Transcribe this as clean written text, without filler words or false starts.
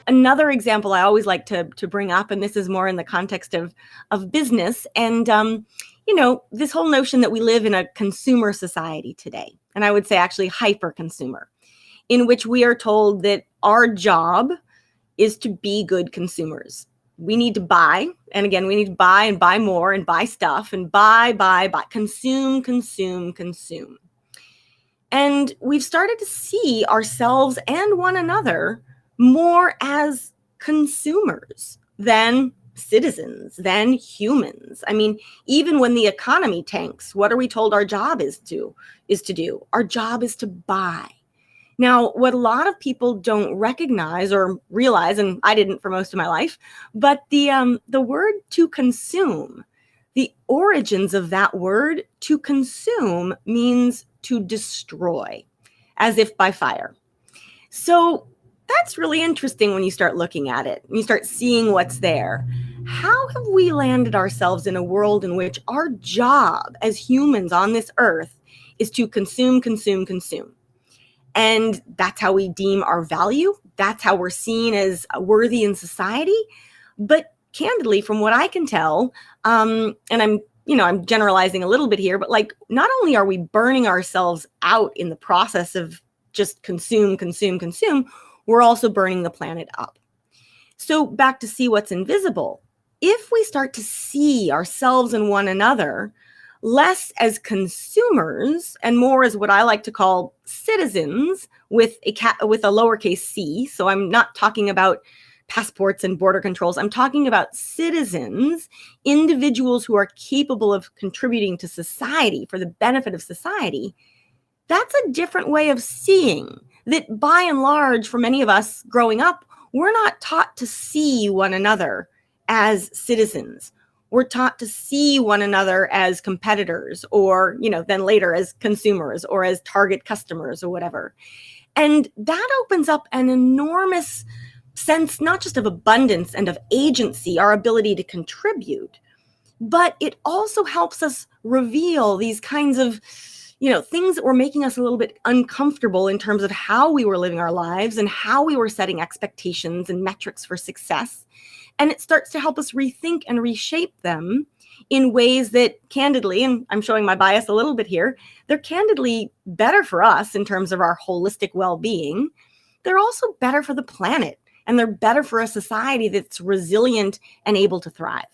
Another example I always like to bring up, and this is more in the context of business, and this whole notion that we live in a consumer society today, and I would say actually hyper consumer, in which we are told that our job is to be good consumers. We need to buy, and again, we need to buy and buy more and buy stuff and buy, consume, consume, consume. And we've started to see ourselves and one another more as consumers than citizens, than humans. I mean, even when the economy tanks, what are we told our job is to do? Our job is to buy. Now, what a lot of people don't recognize or realize, and I didn't for most of my life, but the word to consume, the origins of that word to consume means to destroy, as if by fire. So that's really interesting when you start looking at it, and you start seeing what's there. How have we landed ourselves in a world in which our job as humans on this earth is to consume, consume, consume? And that's how we deem our value. That's how we're seen as worthy in society. But candidly, from what I can tell, and I'm generalizing a little bit here, but like, not only are we burning ourselves out in the process of just consume, consume, consume, we're also burning the planet up. So back to see what's invisible. If we start to see ourselves and one another less as consumers and more as what I like to call citizens with a lowercase c. So I'm not talking about passports and border controls. I'm talking about citizens, individuals who are capable of contributing to society for the benefit of society. That's a different way of seeing that, by and large, for many of us growing up, we're not taught to see one another as citizens. We're taught to see one another as competitors, or, then later as consumers or as target customers or whatever. And that opens up an enormous sense, not just of abundance and of agency, our ability to contribute, but it also helps us reveal these kinds of, things that were making us a little bit uncomfortable in terms of how we were living our lives and how we were setting expectations and metrics for success. And it starts to help us rethink and reshape them in ways that, candidly, and I'm showing my bias a little bit here, they're candidly better for us in terms of our holistic well-being. They're also better for the planet, and they're better for a society that's resilient and able to thrive.